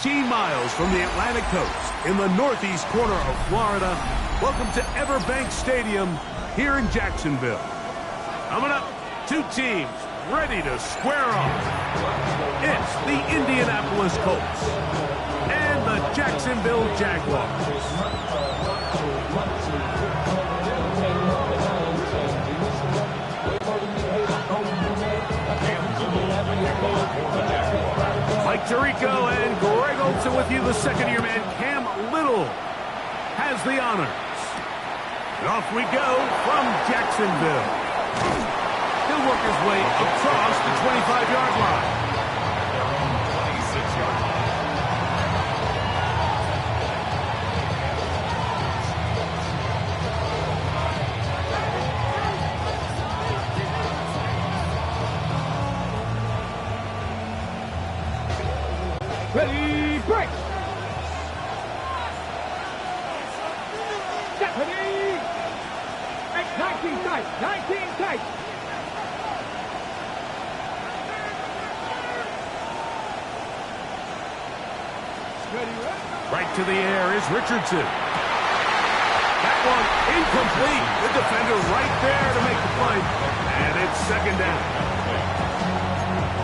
15 miles from the Atlantic coast in the northeast corner of Florida, welcome to Everbank Stadium here in Jacksonville. Coming up, two teams ready to square off. It's the Indianapolis Colts and the Jacksonville Jaguars. Mike Tirico and Greg Olsen with you. The second-year man, Cam Little, has the honors. And off we go from Jacksonville. He'll work his way across the 25-yard line. 26-yard line. Ready, break! Stephanie! 19 tight, 19 tight! Right to the air is Richardson. That one incomplete. The defender right there to make the play. And it's second down.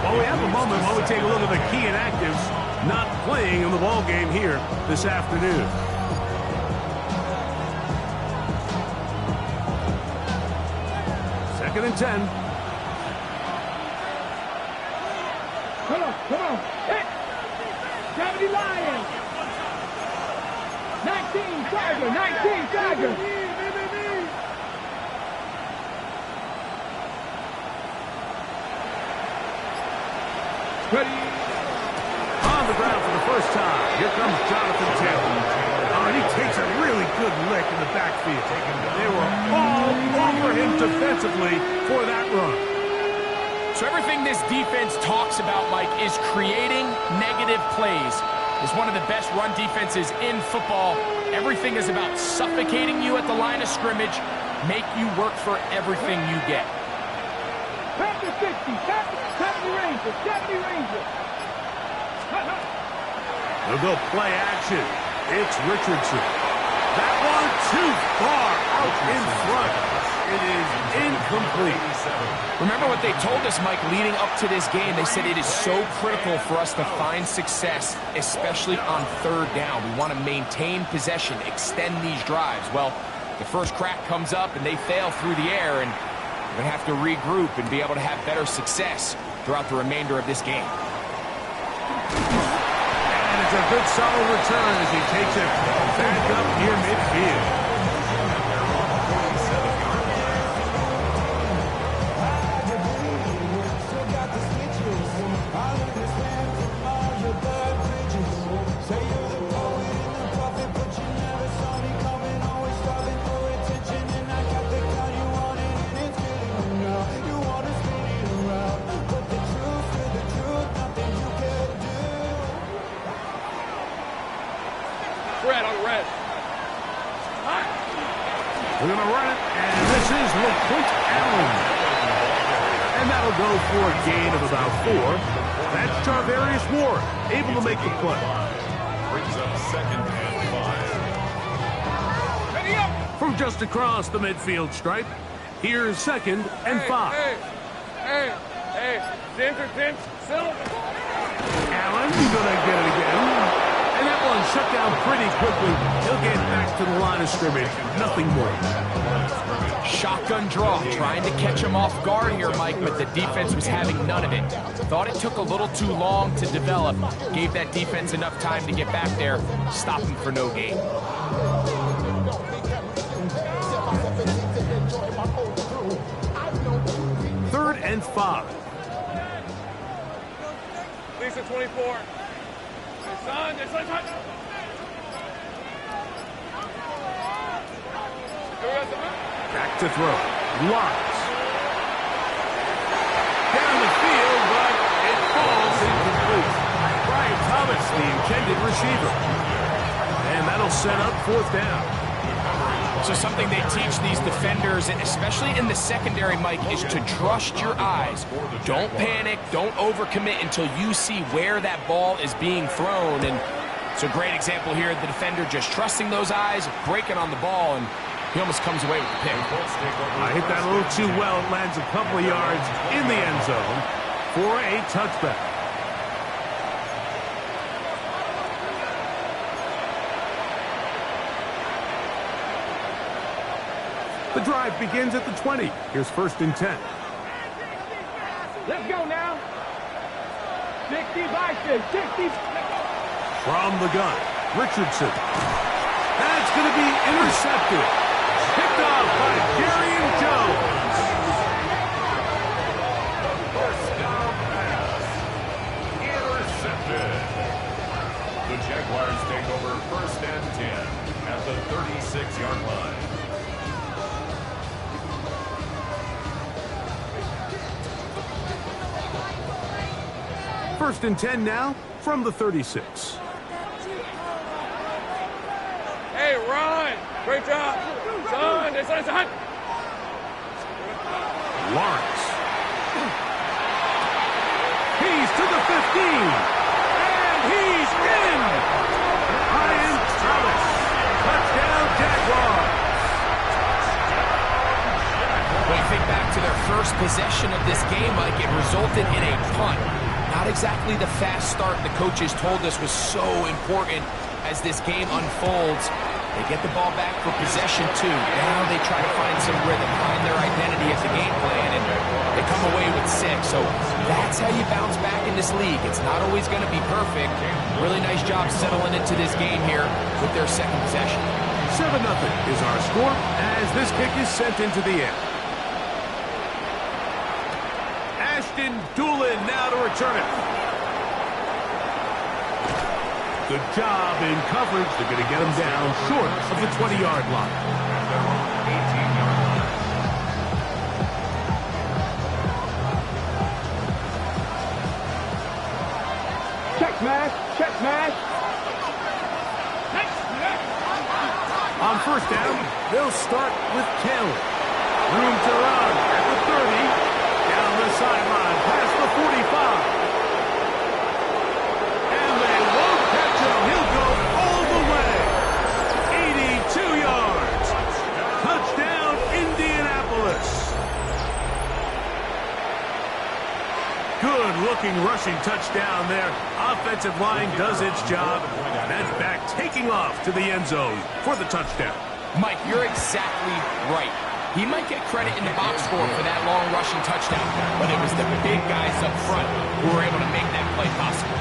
Well, we have a moment while we take a look at the key inactives not playing in the ball game here this afternoon. Second and 10. Come on, hit! 70 Lions! 19 Tiger, 19 Tiger! Ready? On the ground for the first time. Here comes Jonathan Taylor. And he takes a really good lick in the backfield. They were all over him defensively for that run. So everything this defense talks about, Mike, is creating negative plays. It's one of the best run defenses in football. Everything is about suffocating you at the line of scrimmage, make you work for everything you get. Pass the 60, 70 Rangers, 70 Rangers. They'll go play action. It's Richardson. That one too far out in front. It is incomplete. Remember what they told us, Mike, leading up to this game. They said it is so critical for us to find success, especially on third down. We want to maintain possession, extend these drives. Well, the first crack comes up and they fail through the air, and we're going to have to regroup and be able to have better success throughout the remainder of this game. And it's a good solid return as he takes it back up near midfield. Red on red. We're going to run it, and this is LaQuint Allen. And that'll go for a gain of about 4. That's Charvarius Ward, able to make the play. Brings up second and 5. Ready up! From just across the midfield stripe, here's second and 5. Hey, Zinter, Silver. Allen, he's going to get it again. And that one shut down pretty quickly. He'll get back to the line of scrimmage. Nothing more. Shotgun draw, trying to catch him off guard here, Mike, but the defense was having none of it. Thought it took a little too long to develop. Gave that defense enough time to get back there, stop him for no gain. Third and 5. Lisa 24. Back to throw. Lawrence. Down the field, but it falls incomplete. Brian Thomas, the intended receiver. And that'll set up fourth down. So something they teach these defenders, and especially in the secondary, Mike, is to trust your eyes. Don't panic, don't overcommit until you see where that ball is being thrown. And it's a great example here, the defender just trusting those eyes, breaking on the ball, and he almost comes away with the pick. I hit that a little too well. It lands a couple of yards in the end zone for a touchback. The drive begins at the 20. Here's 1st and 10. Let's go now. 60 by 60. From the gun, Richardson. That's going to be intercepted. Picked off by Darian Jones. First down pass. Intercepted. The Jaguars take over 1st and 10 at the 36-yard line. First and 10 now from the 36. Hey, Ron. Great job. Son. Lawrence. He's to the 15. And he's in. Ryan Thomas. Touchdown, Jaguars. When you think back to their first possession of this game, Mike, it resulted in a punt. Not exactly the fast start the coaches told us was so important as this game unfolds. They get the ball back for possession 2. Now they try to find some rhythm, find their identity as the game plan, and they come away with 6. So that's how you bounce back in this league. It's not always going to be perfect. Really nice job settling into this game here with their second possession. 7-0 is our score as this kick is sent into the air. Ashton Dulin now to return it. Good job in coverage. They're going to get him down short of the 20-yard line. At their own 18-yard line. Check smash. On 1st down, they'll start with Kelly. Room to run at the 30. Down the sideline, past the 45. And they won't catch him. He'll go all the way. 82 yards. Touchdown, Indianapolis. Good-looking rushing touchdown there. Offensive line does its job. That's back taking off to the end zone for the touchdown. Mike, you're exactly right. He might get credit in the box score for that long rushing touchdown, but it was the big guys up front who were able to make that play possible.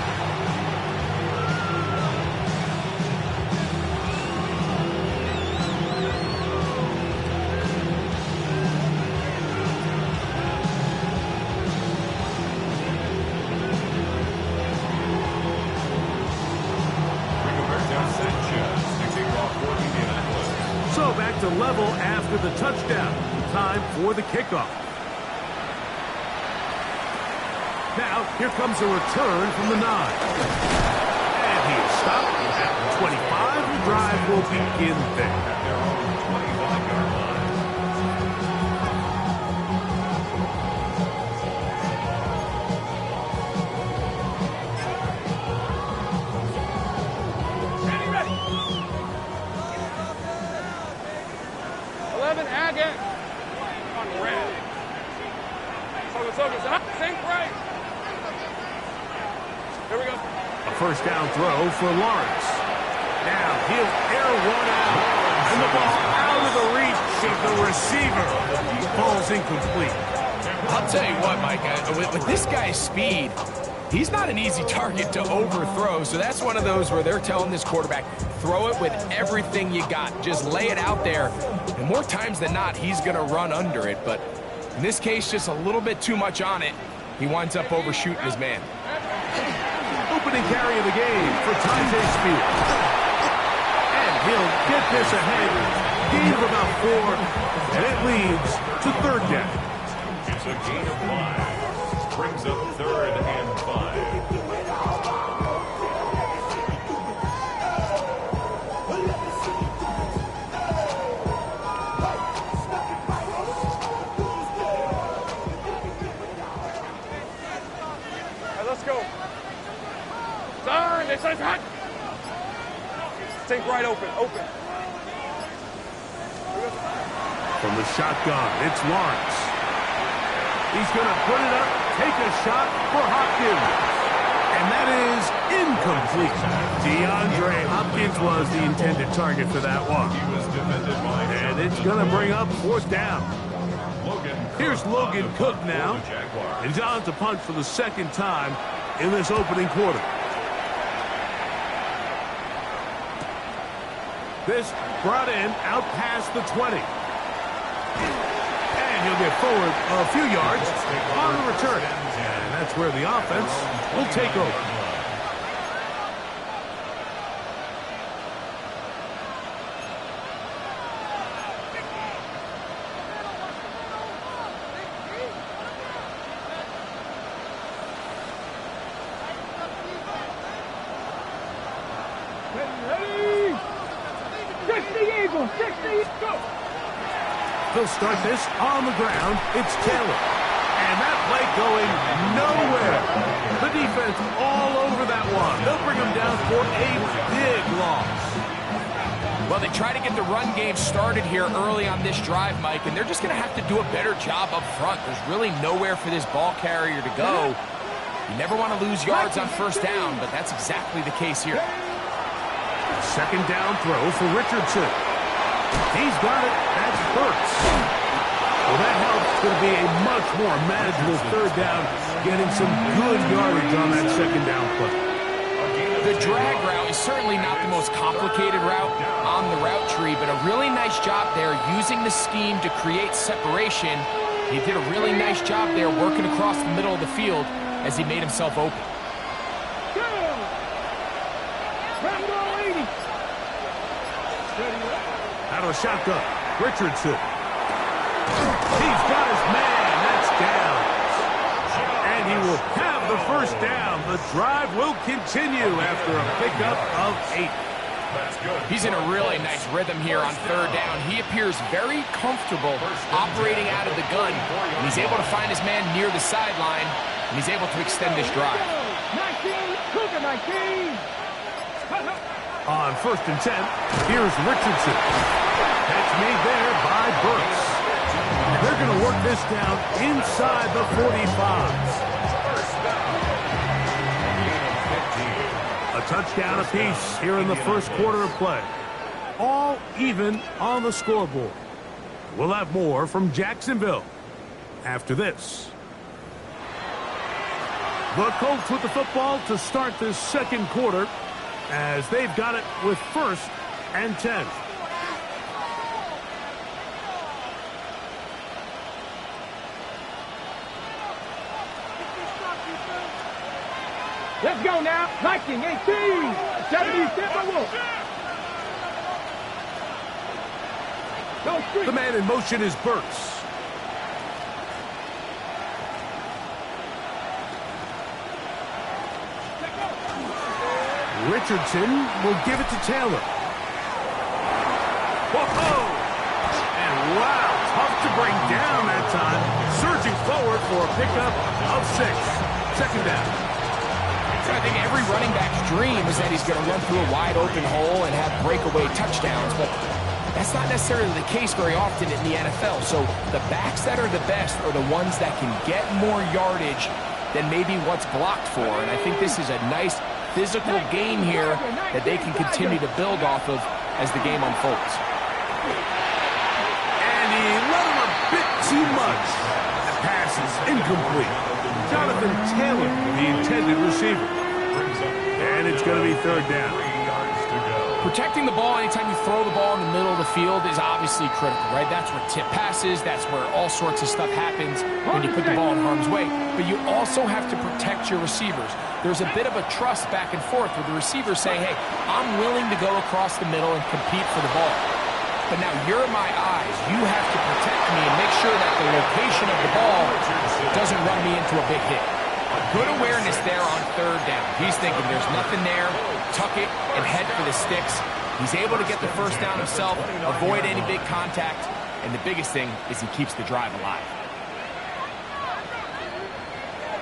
So back to level after the touchdown. Time for the kickoff. Now, here comes a return from the 9. And he is stopped at the 25. The drive will begin there. At their own 25-yard line. Ready. 11, Agate. On red. Focus. Think right. Here we go. A first down throw for Lawrence. Now he'll air one out. And the ball out of the reach of the receiver. Ball's incomplete. I'll tell you what, Mike, with this guy's speed, he's not an easy target to overthrow. So that's one of those where they're telling this quarterback, throw it with everything you got. Just lay it out there. And more times than not, he's going to run under it. But in this case, just a little bit too much on it. He winds up overshooting his man. Opening carry of the game for Tyjae Spears. And he'll get this ahead. Gain of about 4. And it leads to 3rd down. It's a gain of 5. Brings up 3rd and 5. Think right open. Open. From the shotgun, it's Lawrence. He's going to put it up, take a shot for Hopkins. And that is incomplete. DeAndre Hopkins was the intended target for that one. And it's going to bring up fourth down. Here's Logan Cook now. And he's on to punt for the second time in this opening quarter. This brought in out past the 20. And he'll get forward a few yards on the return. And that's where the offense will take over. Ready. 60 Eagles. 60. Go. They'll start this on the ground. It's Taylor. And that play going nowhere. The defense all over that one. They'll bring him down for a big loss. Well, they try to get the run game started here early on this drive, Mike, and they're just going to have to do a better job up front. There's really nowhere for this ball carrier to go. You never want to lose yards on first down, but that's exactly the case here. Second down throw for Richardson. He's got it. That's Burks. Well, that helps. It's going to be a much more manageable third down, getting some good yardage on that second down play. The drag route is certainly not the most complicated route on the route tree, but a really nice job there using the scheme to create separation. He did a really nice job there working across the middle of the field as he made himself open. Out of a shotgun, Richardson. He's got his man. That's down. And he will have the first down. The drive will continue after a pickup of 8. He's in a really nice rhythm here on third down. He appears very comfortable operating out of the gun. And he's able to find his man near the sideline, and he's able to extend this drive. 19. On first and 10, here's Richardson. That's made there by Burks. And they're going to work this down inside the 45. A touchdown apiece here in the first quarter of play. All even on the scoreboard. We'll have more from Jacksonville after this. The Colts with the football to start this second quarter, as they've got it with first and 10. Let's go now. Viking 18. 77 Wolf. The man in motion is Burks. Richardson will give it to Taylor. Whoa! And wow, tough to bring down that time. Surging forward for a pickup of 6. Second down. I think every running back's dream is that he's going to run through a wide open hole and have breakaway touchdowns, but that's not necessarily the case very often in the NFL. So the backs that are the best are the ones that can get more yardage than maybe what's blocked for, and I think this is a nice physical gain here that they can continue to build off of as the game unfolds. And he let him a bit too much. The pass is incomplete. Jonathan Taylor, the intended receiver. And it's going to be third down. Protecting the ball anytime you throw the ball in the middle of the field is obviously critical, right? That's where tip passes, that's where all sorts of stuff happens when you put the ball in harm's way. But you also have to protect your receivers. There's a bit of a trust back and forth with the receiver saying, hey, I'm willing to go across the middle and compete for the ball. But now you're my eyes. You have to protect me and make sure that the location of the ball doesn't run me into a big hit. Good awareness there on third down. He's thinking there's nothing there, tuck it, and head for the sticks. He's able to get the first down himself, avoid any big contact, and the biggest thing is he keeps the drive alive.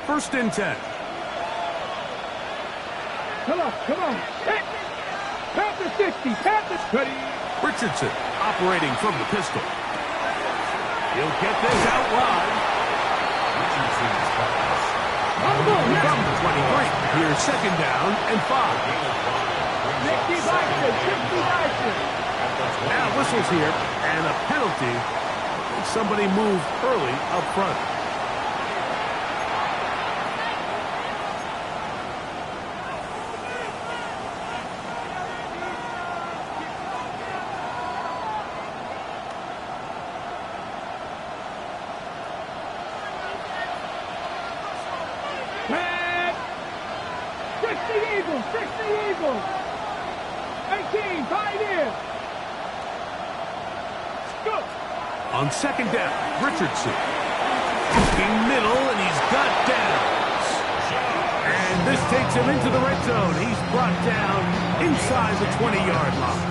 First and 10. Come on. Hit. Pass the 60. Panthers. Ready. Richardson operating from the pistol. He'll get this out wide. Richardson's pass. From the 23. Here's second down and 5. 60 Bison. 60 Bison. Now whistles here and a penalty. Somebody moved early up front. Red. 60 Eagles. 60 Eagles. 18 Pioneers. Go. On second down, Richardson. Looking middle, and he's got downs. And this takes him into the red zone. He's brought down inside the 20-yard line.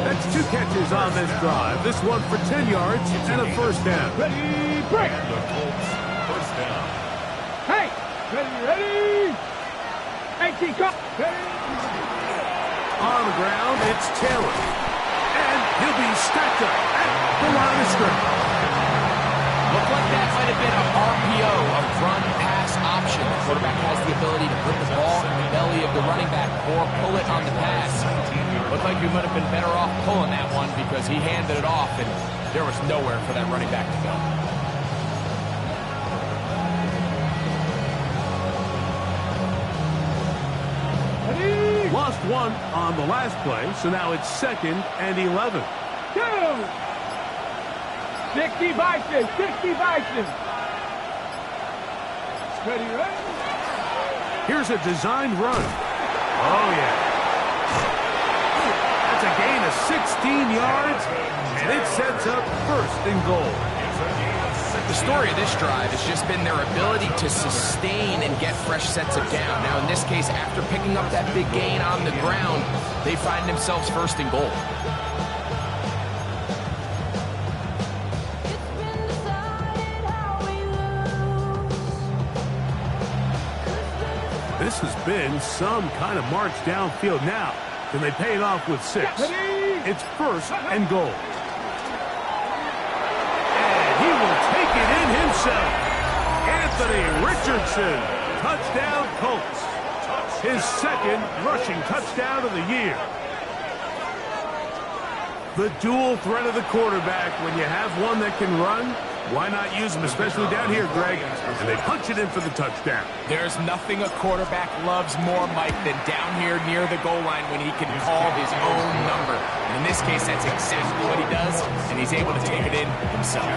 That's 2 catches on this drive. This one for 10 yards and a first down. Ready. Break. The Colts, first down. Hey. Ready. 18 cut. Ready. On the ground, it's Taylor. And he'll be stacked up at the line of scrimmage. Looked like that might have been a RPO, a run-pass option. The quarterback has the ability to put the ball in the belly of the running back or pull it on the pass. Looked like we might have been better off pulling that one because he handed it off, and there was nowhere for that running back to go. Ready. Lost one on the last play, so now it's second and 11. 2. 60 Bison. 60 Bison. Ready. Here's a designed run. Oh, yeah. That's a gain of 16 yards, and it sets up first and goal. The story of this drive has just been their ability to sustain and get fresh sets of down. Now, in this case, after picking up that big gain on the ground, they find themselves first and goal. This has been some kind of march downfield now. Can they pay it off with 6? It's first and goal. And he will take it in himself. Anthony Richardson, touchdown Colts. His second rushing touchdown of the year. The dual threat of the quarterback. When you have one that can run, why not use him, especially down here, Greg? And they punch it in for the touchdown. There's nothing a quarterback loves more, Mike, than down here near the goal line when he can call his own number. And in this case, that's exactly what he does, and he's able to take it in himself.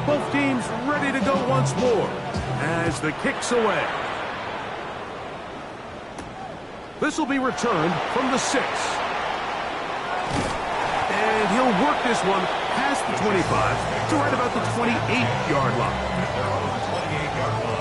Both teams ready to go once more as the kick's away. This will be returned from the 6. And he'll work this one past the 25 to right about the 28-yard line. They're on the 28-yard line.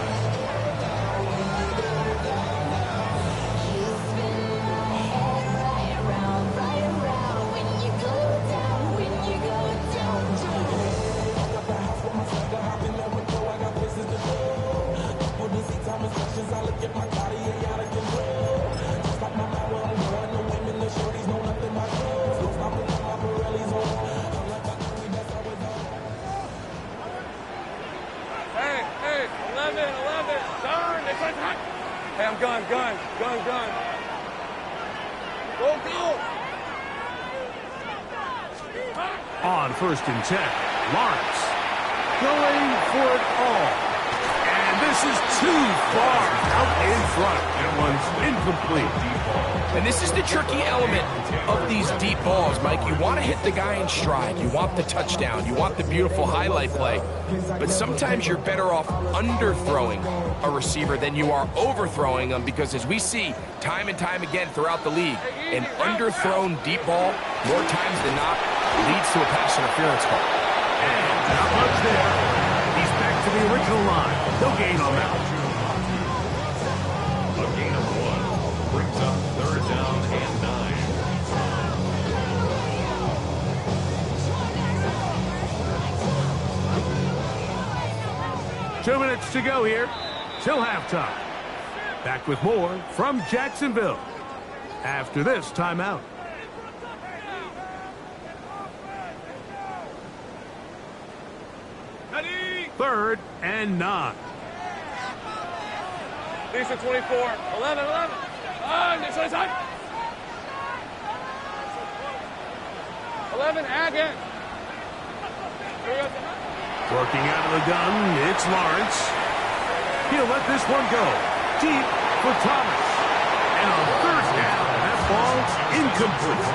Hey, I'm gun. Go. On first and 10, Lawrence going for it all. And this is too far out in front. That one's incomplete. And this is the tricky element of these deep balls, Mike. You want to hit the guy in stride. You want the touchdown. You want the beautiful highlight play. But sometimes you're better off underthrowing a receiver than you are overthrowing them, because as we see time and time again throughout the league, an underthrown deep ball, more times than not, leads to a pass interference call. And not much there. He's back to the original line. No gain on that one. A gain of 1 brings up third down and 9. 2 minutes to go here till halftime. Back with more from Jacksonville after this timeout. Ready? 3rd and 9. Lisa 24. 11. Next one time. 11. Again. Working out of the gun, it's Lawrence. He'll let this one go. Deep for Thomas. And on 3rd down, that ball's incomplete.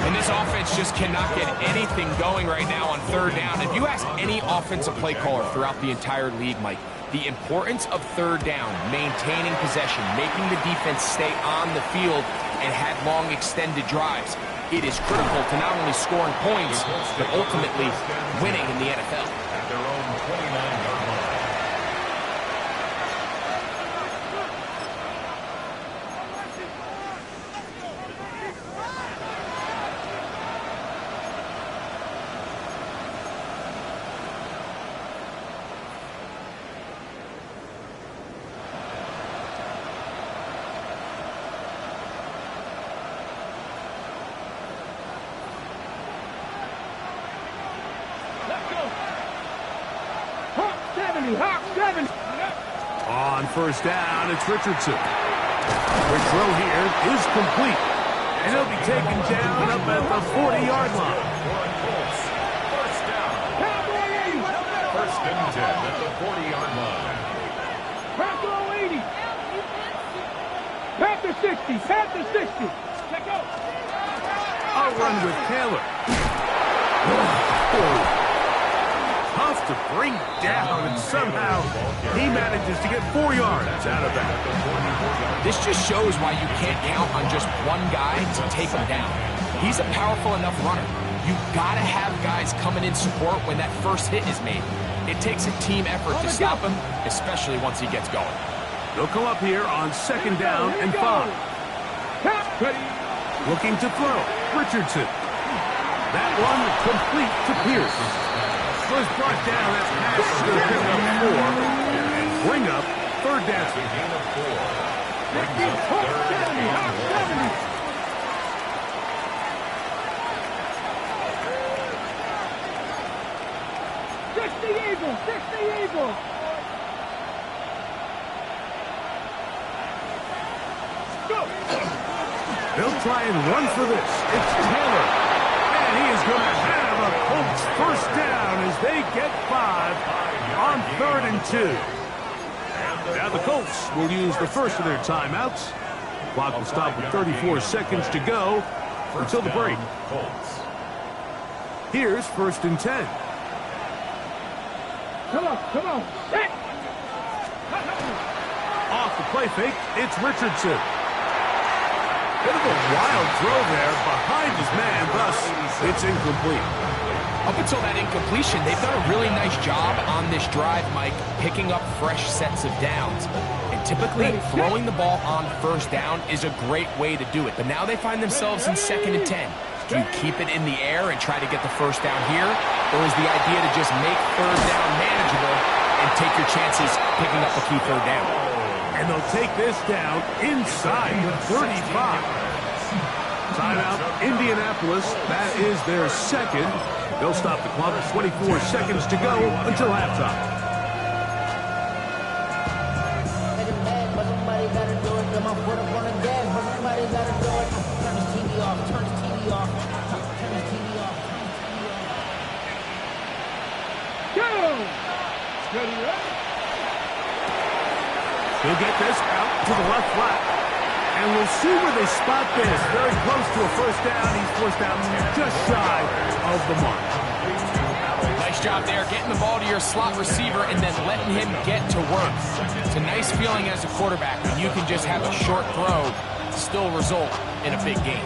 And this offense just cannot get anything going right now on 3rd down. If you ask any offensive play caller throughout the entire league, Mike, the importance of 3rd down, maintaining possession, making the defense stay on the field and had long extended drives, it is critical to not only scoring points, but ultimately winning in the NFL. At their own 29-yard line. Hawk 7. On 1st down, it's Richardson. Quick throw here is complete. And he'll be taken down up at the 40-yard line. First down. First and 10 at the 40-yard line. Panther 80. Panther 60. Panther 60. Check out. A run with Taylor. Tough to bring down, and somehow he manages to get 4 yards out of that. This just shows why you can't count on just one guy to take him down. He's a powerful enough runner. You've got to have guys coming in support when that first hit is made. It takes a team effort to stop him, especially once he gets going. They'll come up here on 2nd down and 5. Looking to throw. Richardson. That one complete to Pierce. Was brought down. That pass is going to pick up 4 and bring up 3rd down. A gain of 4. Brings up 3rd and 60 Eagles. 60 Eagles. Go. They'll try and run for this. It's Taylor. And he is going to have a Colts 1st down as they get 5 on 3rd and 2. Now the Colts will use the first of their timeouts. Clock will stop with 34 seconds to go until the break. Colts. Here's 1st and 10. Come on. Set. Off the play fake, it's Richardson. Bit of a wild throw there behind his man, thus it's incomplete. Up until that incompletion, they've done a really nice job on this drive, Mike, picking up fresh sets of downs. And typically, throwing the ball on 1st down is a great way to do it. But now they find themselves in 2nd and 10. Do you keep it in the air and try to get the 1st down here? Or is the idea to just make 3rd down manageable and take your chances picking up a key 3rd down? And they'll take this down inside the 35. Timeout, Indianapolis. That is their 2nd. They'll stop the clock at 24 seconds to go until halftime. He'll get this out to the left flat. And we'll see where they spot this. Very close to a 1st down. He's forced out just shy of the mark. Nice job there, getting the ball to your slot receiver and then letting him get to work. It's a nice feeling as a quarterback when you can just have a short throw, still result in a big game.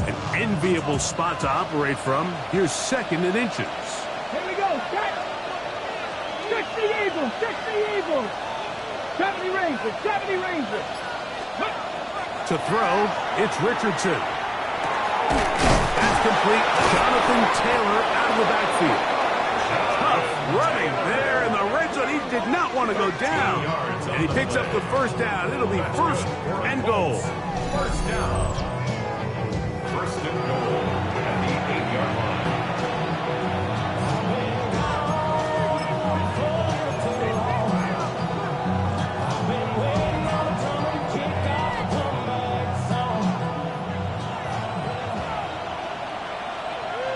An enviable spot to operate from. Here's 2nd and inches. Here we go. Set. 60 Eagles. 60 Eagles. 70 Rangers. 70 Rangers. To throw, it's Richardson. That's complete. Jonathan Taylor out of the backfield. Tough running there in the red zone. He did not want to go down. And he picks up the first down. It'll be first and goal. First down. First and goal at the 8-yard line.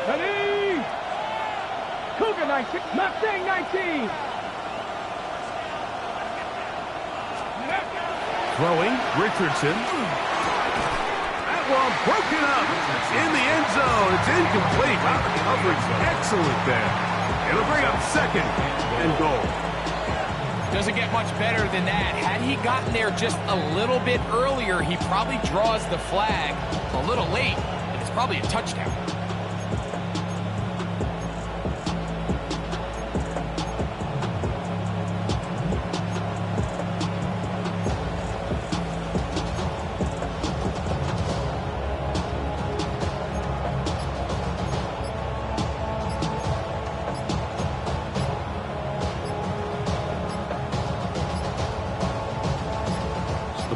Ready? Cougar 19. Mustang 19. Throwing, Richardson. That one broken up in the end zone. It's incomplete. Wow, the coverage excellent there. It'll bring up second and goal. Doesn't get much better than that. Had he gotten there just a little bit earlier, he probably draws the flag a little late, and it's probably a touchdown.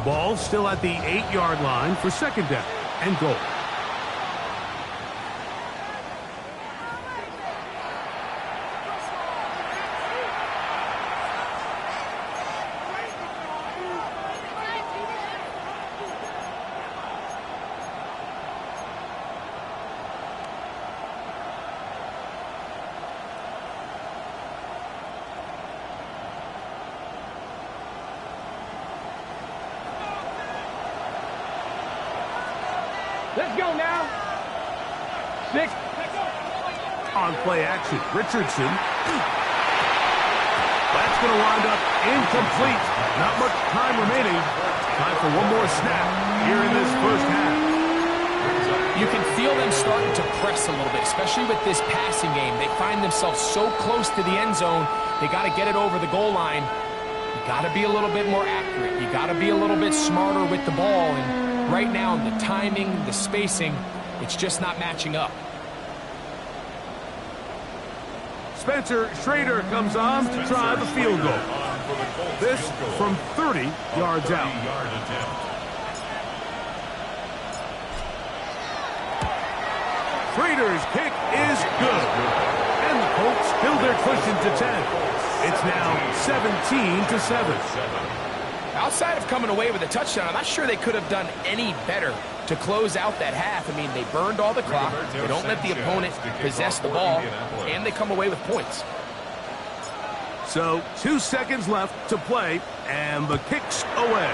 Ball still at the 8-yard line for second down and goal. Let's go now. 6. On play action, Richardson. That's going to wind up incomplete. Not much time remaining. Time for one more snap here in this first half. You can feel them starting to press a little bit, especially with this passing game. They find themselves so close to the end zone, they got to get it over the goal line. You got to be a little bit more accurate. You got to be a little bit smarter with the ball. And right now, the timing, the spacing, it's just not matching up. Spencer Schrader comes on to try the field goal. This from 30 yards out. Schrader's kick is good. And the Colts build their cushion to 10. It's now 17-7. Outside of coming away with a touchdown, I'm not sure they could have done any better to close out that half. I mean, they burned all the clock. They don't let the opponent possess the ball, and they come away with points. So 2 seconds left to play, and the kick's away.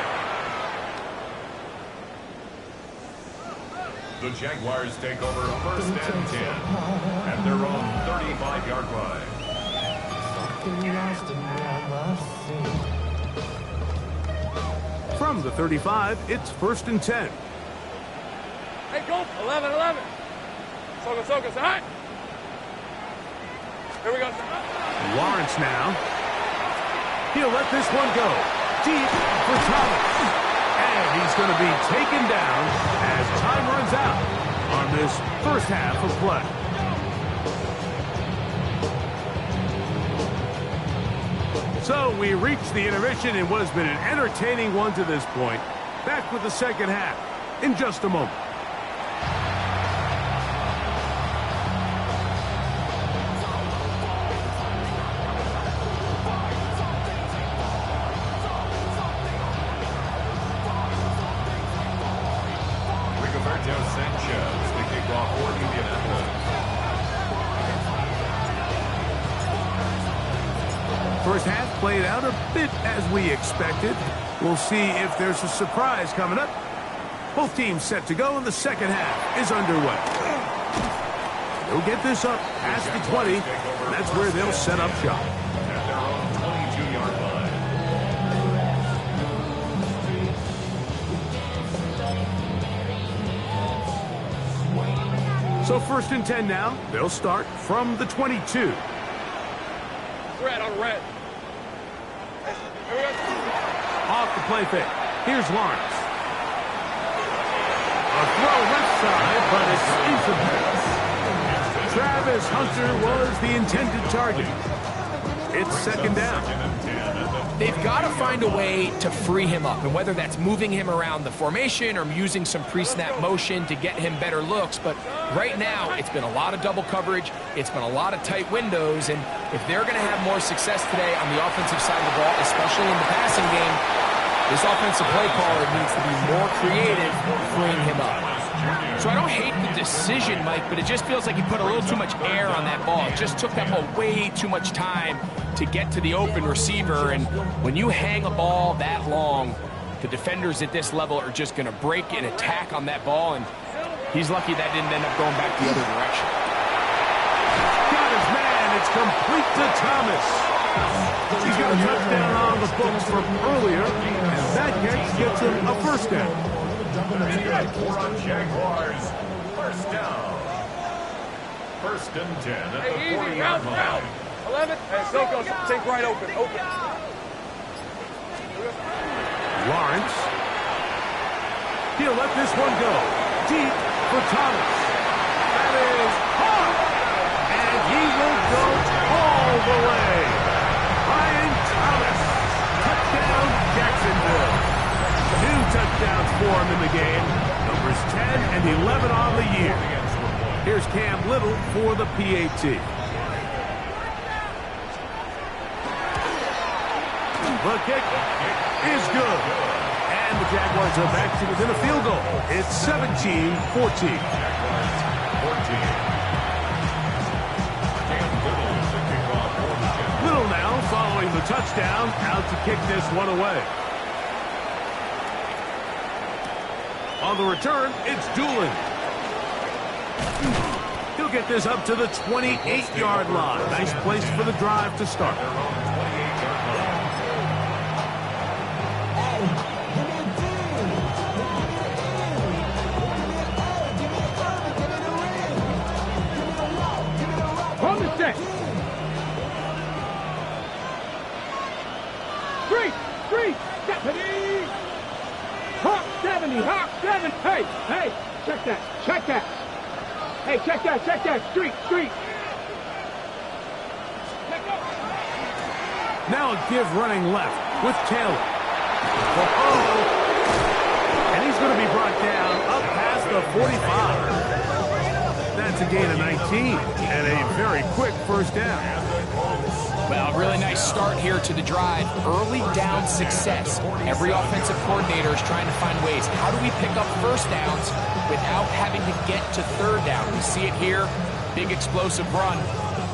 The Jaguars take over first and 10 at their own 35-yard line. From the 35, it's first and 10. Hey, go. 11. Soka, hot. Here we go. Lawrence now. He'll let this one go. Deep for Thomas. And he's going to be taken down as time runs out on this first half of play. So we reach the intermission in what has been an entertaining one to this point. Back with the second half in just a moment. Rigoberto Sanchez, the kickoff for Indianapolis. First half played out a bit as we expected. We'll see if there's a surprise coming up. Both teams set to go, and the second half is underway. They'll get this up past the 20, and that's where they'll set up shop. At their own 22-yard line. So first and 10 now. They'll start from the 22. Red on red. Here we go. Off the play fake. Here's Lawrence. A throw left side, but it's incomplete. Travis Hunter was the intended target. It's second down. They've got to find a way to free him up, and whether that's moving him around the formation or using some pre-snap motion to get him better looks. But right now, it's been a lot of double coverage. It's been a lot of tight windows, and if they're going to have more success today on the offensive side of the ball, especially in the passing game, this offensive play caller needs to be more creative freeing him up. So I don't hate the decision, Mike, but it just feels like he put a little too much air on that ball. It just took that ball way too much time to get to the open receiver. And when you hang a ball that long, the defenders at this level are just going to break and attack on that ball. And he's lucky that didn't end up going back the other direction. Got his man. It's complete to Thomas. He's got a touchdown on the books from earlier, and that catch gets him a first down. For on Jaguars, first down. First and 10 at the 40-yard line. 11. Take right open. Lawrence. He'll let this one go. Deep for Thomas. That is hard. And he will go all the way. Ryan Thomas. Touchdown, Jacksonville. 2 touchdowns for him in the game. Numbers 10 and 11 on the year. Here's Cam Little for the PAT. The kick is good. And the Jaguars are back to within a field goal. It's 17-14. Little now following the touchdown, out to kick this one away. On the return, it's Doolin. He'll get this up to the 28-yard line. Nice place for the drive to start. From the set. Street. Deputy. Hawk 70. Hey, check that. Hey, check that. Street. Now a give running left with Taylor. And he's going to be brought down up past the 45. That's a gain of 19 and a very quick first down. Well, really nice start here to the drive. Early down success. Every offensive coordinator is trying to find ways. How do we pick up first downs without having to get to third down? We see it here. Big explosive run.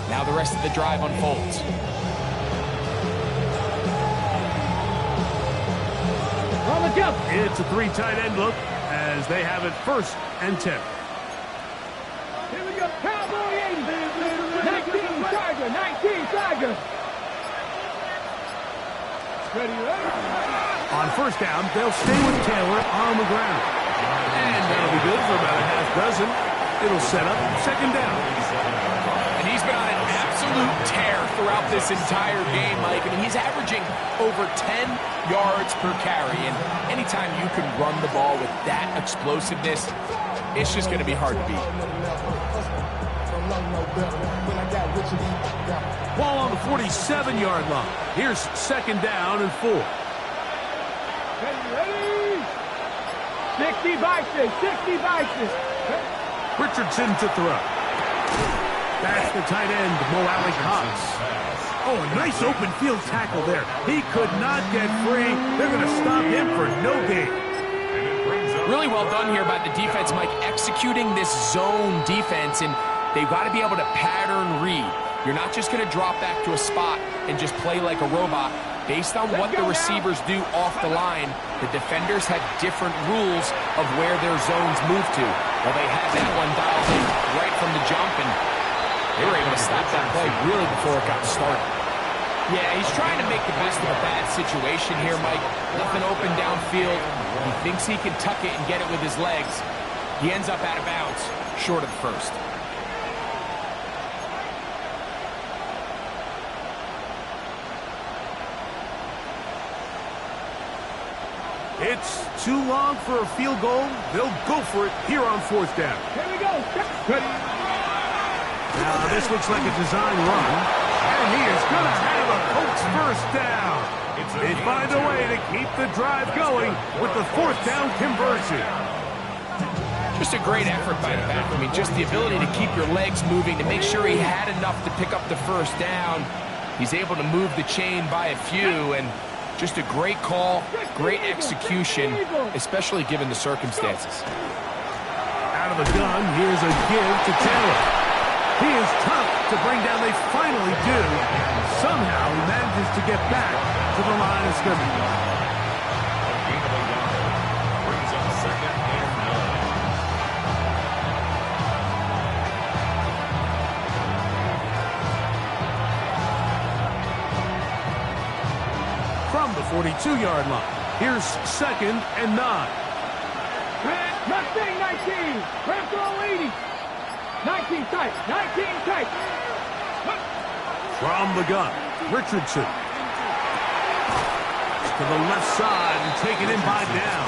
Now the rest of the drive unfolds. On the jump. It's a 3 tight end look as they have it first and 10. Here we go. Cowboy 80. 19 Tiger. Ready? On first down, they'll stay with Taylor on the ground. And that'll be good for about a half dozen. It'll set up second down. And he's been on an absolute tear throughout this entire game, Mike. I mean, he's averaging over 10 yards per carry. And anytime you can run the ball with that explosiveness, it's just going to be hard to beat. Ball on the 47-yard line. Here's second down and 4. Ready? 60 Bison. Richardson to throw. That's the tight end, Mo Alley Cox. Oh, a nice open field tackle there. He could not get free. They're going to stop him for no gain. Really well done here by the defense, Mike, executing this zone defense, and they've got to be able to pattern read. You're not just going to drop back to a spot and just play like a robot. Based on what the receivers do off the line, the defenders have different rules of where their zones move to. Well, they had that one dialed in right from the jump, and they were able to stop that play really before it got started. Yeah, he's trying to make the best of a bad situation here, Mike. Nothing open downfield. He thinks he can tuck it and get it with his legs. He ends up out of bounds, short of the first. It's too long for a field goal. They'll go for it here on fourth down. Here we go. Ready? Now, this looks like a design run, and he is going to have a Colts first down. They find a way to keep the drive going with the fourth down conversion. Just a great effort by the back. I mean, just the ability to keep your legs moving, to make sure he had enough to pick up the first down. He's able to move the chain by a few, and just a great call, great execution, especially given the circumstances. Out of the gun, here's a give to Taylor. He is tough to bring down. They finally do. Somehow he manages to get back to the line of scrimmage. Brings up 2nd and 9. From the 42-yard line, here's 2nd and 9. Mustang 19. Grab to 80. 19 tight. 19 tight. From the gun, Richardson. To the left side and taken in by down.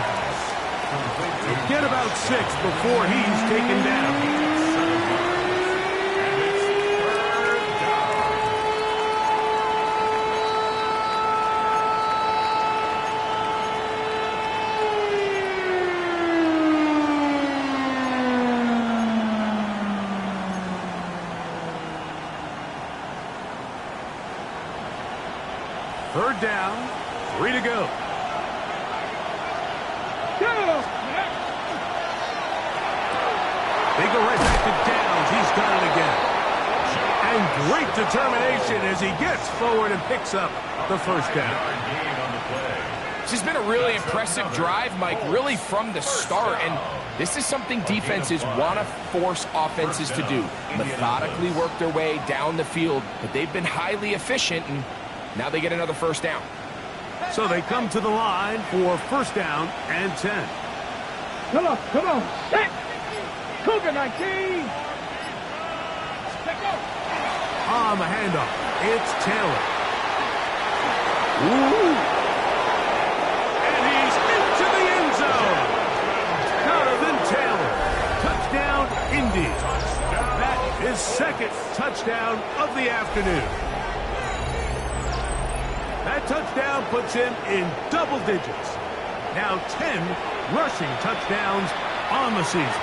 He'll get about 6 before he's taken down. Third down, 3 to go. They go right back to Downs. He's got it again. And great determination as he gets forward and picks up the first down. This has been a really impressive drive, Mike, really from the start. And this is something defenses want to force offenses to do. Methodically work their way down the field, but they've been highly efficient, and now they get another first down. So they come to the line for first down and 10. Come on, come on. Set. Cougar 19. On the handoff, it's Taylor. Ooh. And he's into the end zone. Jonathan Taylor. Touchdown, Indy. That is 2nd touchdown of the afternoon. That touchdown puts him in double digits. Now 10 rushing touchdowns on the season.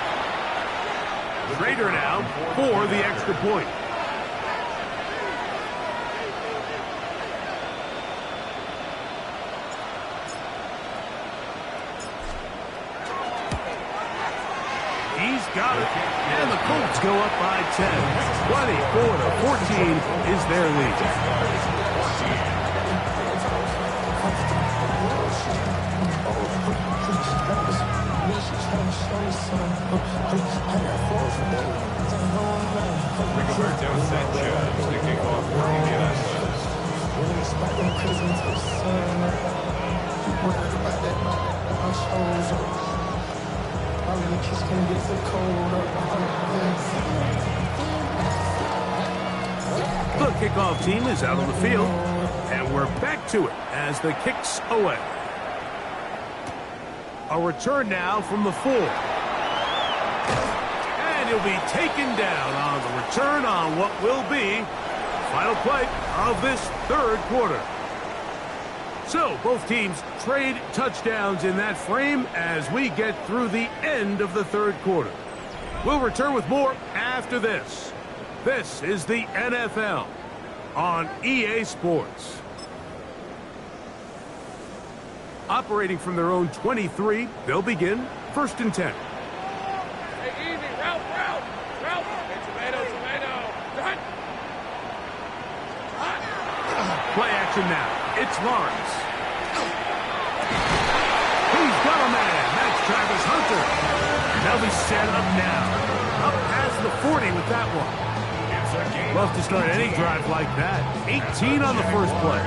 Trader now for the extra point. He's got it. And the Colts go up by 10. 24-14 is their lead. Rigoberto Sanchez to kick off for Indianapolis. The kickoff team is out on the field, and we're back to it as the kick's away. A return now from the 4. And he'll be taken down on the return on what will be the final play of this third quarter. So both teams trade touchdowns in that frame as we get through the end of the third quarter. We'll return with more after this. This is the NFL on EA Sports. Operating from their own 23, they'll begin 1st and 10. Hey, easy. Route. Hey, tomato. Done. Play action now. It's Lawrence. He's got a man. That's Travis Hunter. They'll be set up now. Up past the 40 with that one. Love to start any drive like that. 18 on the first play.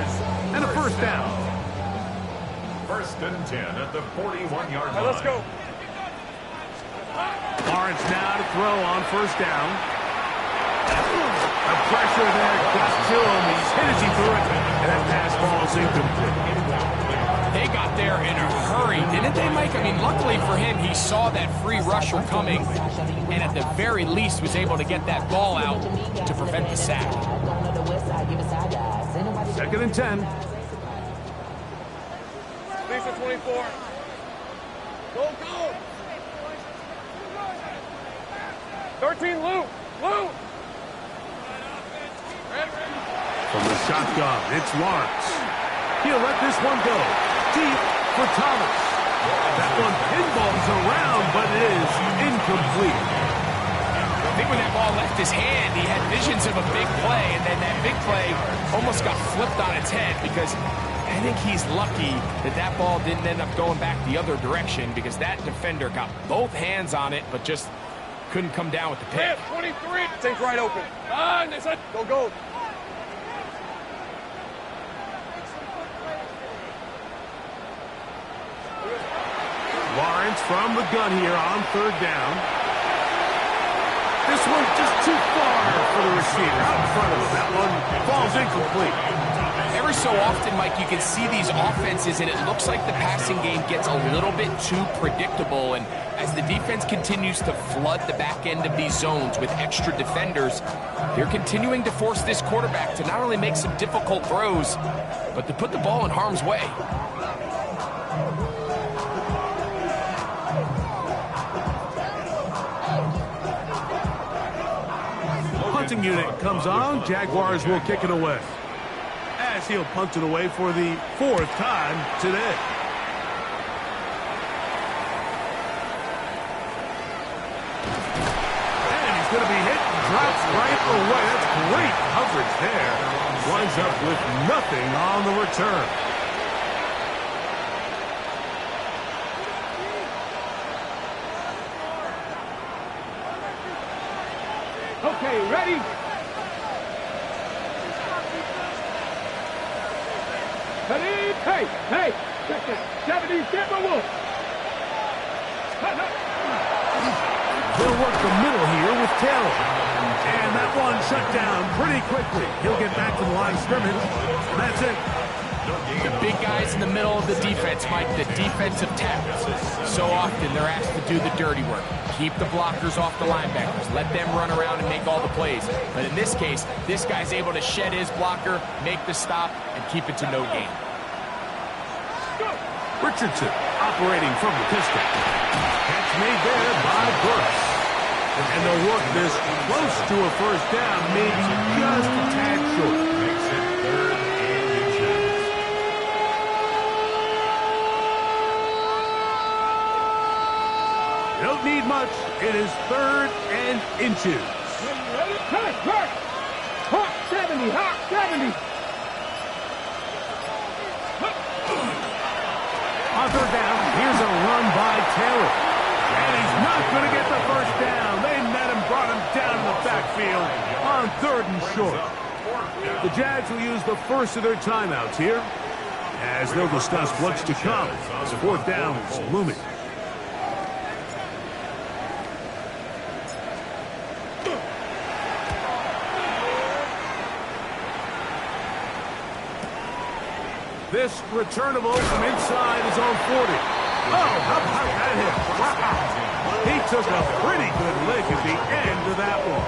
And a first down. 1st and 10 at the 41-yard line. Let's go. Lawrence now to throw on first down. The pressure there got to him. He's hit as he threw it. And that pass ball is incomplete. They got there in a hurry, didn't they, Mike? I mean, luckily for him, he saw that free rusher coming and at the very least was able to get that ball out to prevent the sack. 2nd and 10. Lisa 24. Go, go. 13, Lou. Lou. From the shotgun, it's Lawrence. He'll let this one go. Deep for Thomas. That one pinballs around, but it is incomplete. I think when that ball left his hand, he had visions of a big play, and then that big play almost got flipped on its head because I think he's lucky that that ball didn't end up going back the other direction because that defender got both hands on it, but just couldn't come down with the pick. 23. Thing's right open. They said, go, go. Lawrence from the gun here on 3rd down. This one's just too far for the receiver out in front of him. That one falls incomplete. Every so often, Mike, you can see these offenses, and it looks like the passing game gets a little bit too predictable. And as the defense continues to flood the back end of these zones with extra defenders, they're continuing to force this quarterback to not only make some difficult throws, but to put the ball in harm's way. Punting unit comes on. Jaguars will kick it away. As he'll punt it away for the 4th time today. And he's going to be hit and drops right away. That's great coverage there. Winds up with nothing on the return. Okay, ready? Ready? Hey, hey, check it. 70 Timberwolves. They'll work the middle here with Taylor. And that one shut down pretty quickly. He'll get back to the line of scrimmage. And that's it. The big guys in the middle of the defense, Mike, the defensive tackles. So often they're asked to do the dirty work. Keep the blockers off the linebackers. Let them run around and make all the plays. But in this case, this guy's able to shed his blocker, make the stop, and keep it to no gain. Richardson operating from the pistol. Catch made there by Burks. And they'll work this close to a 1st down, maybe just a tad short. Makes it 3rd and inches. Don't need much. It is 3rd and inches. Ready? Hey, Hawk! Hawk 70, Hawk 70. On 3rd down, here's a run by Taylor. And he's not going to get the 1st down. They met him, brought him down in the backfield on 3rd and short. The Jags will use the first of their timeouts here, as they'll discuss what's to come as 4th down is looming. This returnable from inside his own 40. Oh, how about that hit? Wow. He took a pretty good lick at the end of that one.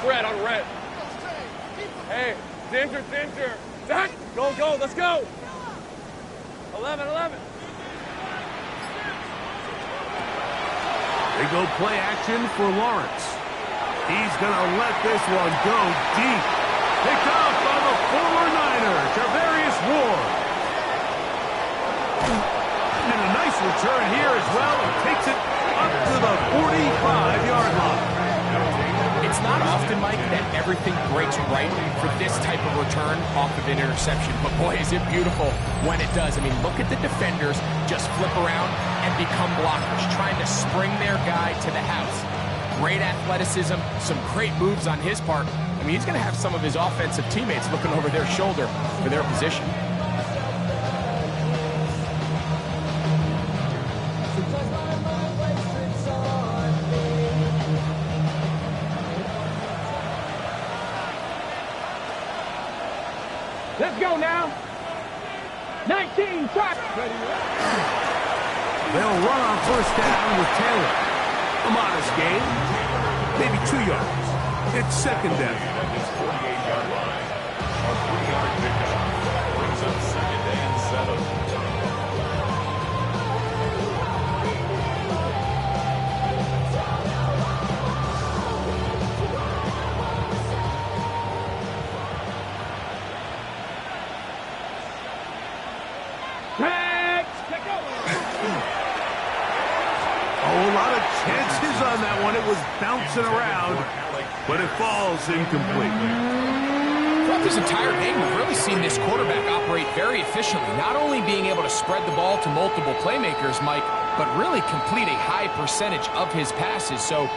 Red on red. Hey, Ginger. Zach, go, let's go. 11. They go play action for Lawrence. He's going to let this one go deep. Picked off by the former Niner, Tarvarius Ward. And a nice return here as well. He takes it up to the 45-yard line. It's not often, Mike, that everything breaks right for this type of return off of an interception. But, boy, is it beautiful when it does. I mean, look at the defenders just flip around and become blockers, trying to spring their guy to the house. great athleticism, some great moves on his part. I mean, he's going to have some of his offensive teammates looking over their shoulder for their position. Let's go now. 19, try. They'll run on first down with Taylor. A modest gain, maybe 2 yards. It's second down. At his 48-yard line. A 3-yard pickup brings up second and 7. A lot of chances on that one. It was bouncing around, but it falls incomplete. Throughout this entire game, we've really seen this quarterback operate very efficiently, not only being able to spread the ball to multiple playmakers, Mike, but really complete a high percentage of his passes. So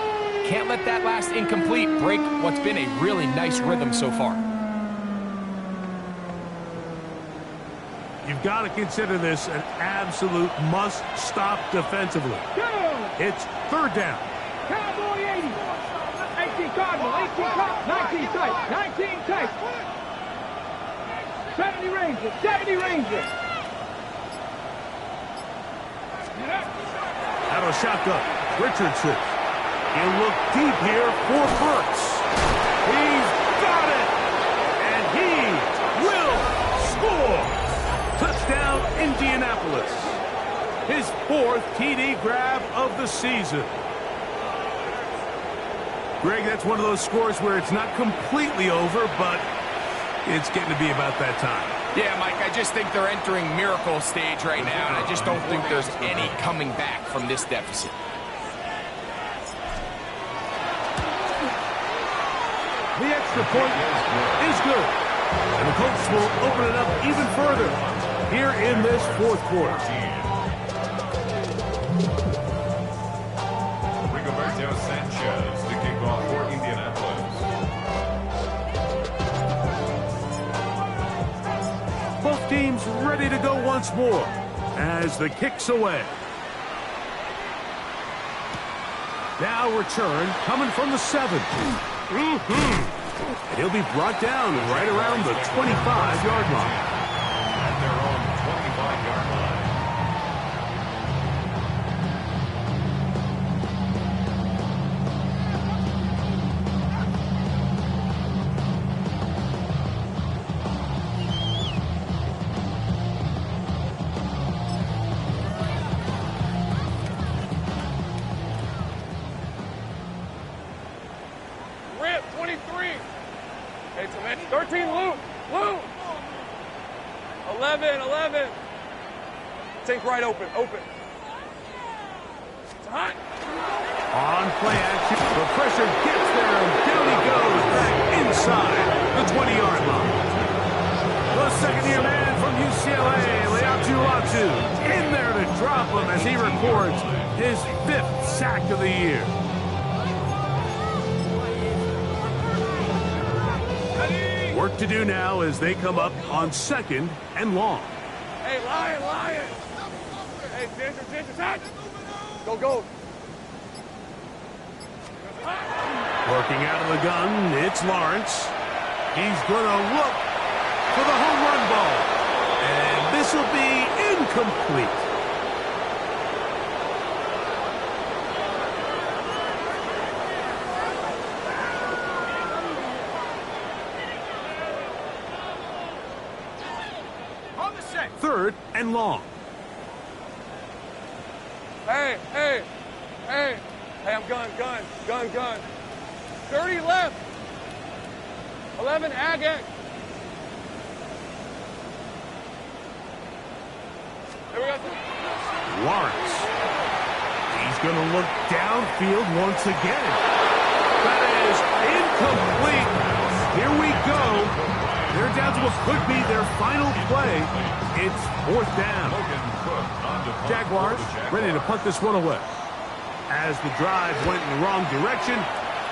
can't let that last incomplete break what's been a really nice rhythm so far. You've got to consider this an absolute must-stop defensively. Go! It's third down. Cowboy 80. 18 Cardinal, 18 Cardinal, 19 tight, 19 tight. 70 Rangers, 70 Rangers. Out of shotgun, Richardson. He'll look deep here for Burks. He's got it! And he will score! Touchdown, Indianapolis. His 4th TD grab of the season. Greg, that's one of those scores where it's not completely over, but it's getting to be about that time. Yeah, Mike, I just think they're entering miracle stage right now, and I just don't think there's any coming back from this deficit. The extra point is good. And the Colts will open it up even further here in this 4th quarter. Rigoberto Sanchez to kick off for Indianapolis. Both teams ready to go once more as the kick's away. Now return coming from the 7. He'll be brought down right around the 25-yard line. At their own 25-yard line. Rip, 23. Hey, 13, Lou. 11. Think right open. It's hot. On play action, the pressure gets there, and down he goes back inside the 20-yard line. The second-year man from UCLA, Leatu Latu, in there to drop him as he records his 5th sack of the year. Work to do now as they come up on 2nd and long. Hey, Lion. Hey, Ginger, touch. Go. Working out of the gun, it's Lawrence. He's going to look for the home run ball. And this will be incomplete. Third and long. Hey, I'm gun. 30 left. 11, Agate. There we go. Lawrence. He's going to look downfield once again. That is incomplete. Here we go. They're down to what could be their final play. It's 4th down. Jaguars ready to punt this one away. As the drive went in the wrong direction,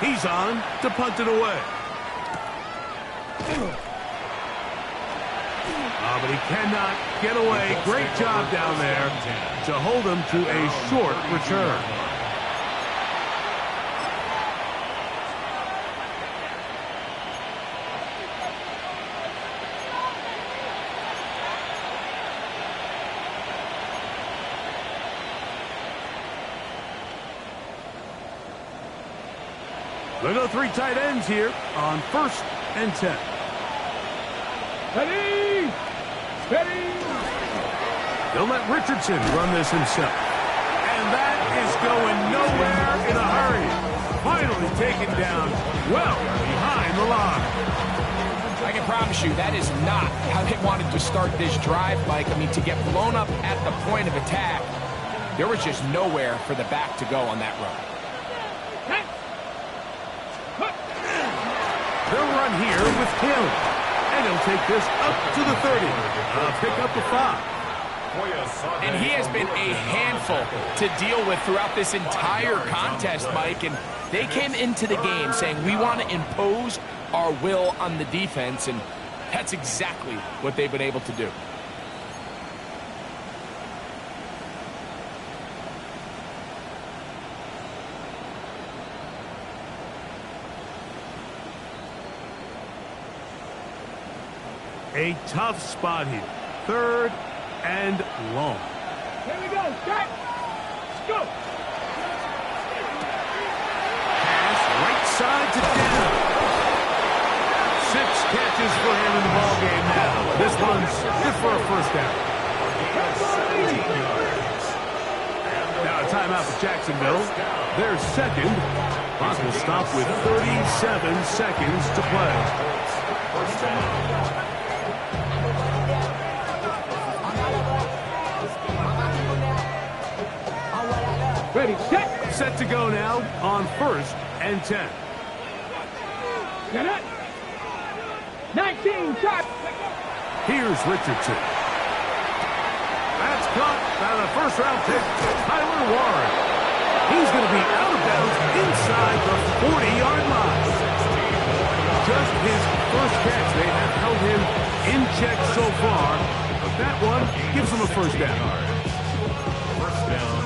he's on to punt it away. But he cannot get away. Great job down there to hold him to a short return. They go 3 tight ends here on 1st and 10. Ready! Ready! They'll let Richardson run this himself. And that is going nowhere in a hurry. Finally taken down well behind the line. I can promise you that is not how they wanted to start this drive, Mike. I mean, to get blown up at the point of attack, there was just nowhere for the back to go on that run. They'll run here with Taylor. And he'll take this up to the 30. Pick up the 5. And he has been a handful to deal with throughout this entire contest, Mike. And they came into the game saying, we want to impose our will on the defense. And that's exactly what they've been able to do. A tough spot here. 3rd and long. Here we go. Start. Let's go. Pass right side to Denver. 6 catches for him in the ball game now. This one's good for a 1st down. Now a timeout for Jacksonville. Their 2nd. Clock will stop with 37 seconds to play. Ready, set. Set to go now on 1st and 10. Get it. 19, shot. Here's Richardson. That's caught by the 1st-round pick, Tyler Warren. He's going to be out of bounds inside the 40-yard line. Just his 1st catch. They have held him in check so far, but that one gives him a 1st down. 1st down.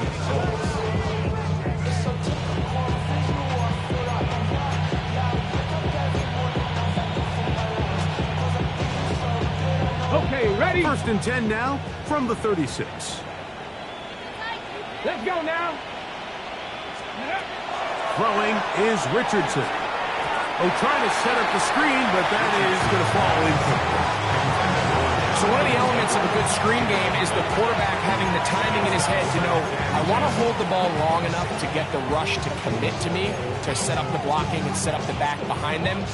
Okay, ready? 1st and 10 now from the 36. Let's go now. Throwing is Richardson. Trying to set up the screen, but that is going to fall incomplete. So one of the elements of a good screen game is the quarterback having the timing in his head to know, I want to hold the ball long enough to get the rush to commit to me, to set up the blocking and set up the back behind them.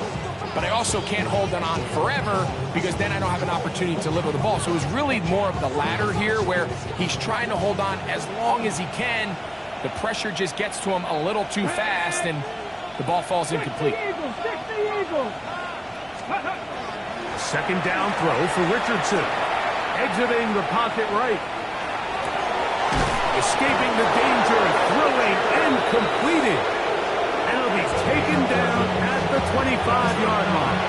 But I also can't hold it on forever because then I don't have an opportunity to deliver the ball. So it was really more of the latter here where he's trying to hold on as long as he can. The pressure just gets to him a little too fast and the ball falls incomplete. 60 Eagles. 2nd down throw for Richardson. Exiting the pocket right. Escaping the danger, throwing and completing. And it'll be taken down at the 25-yard line.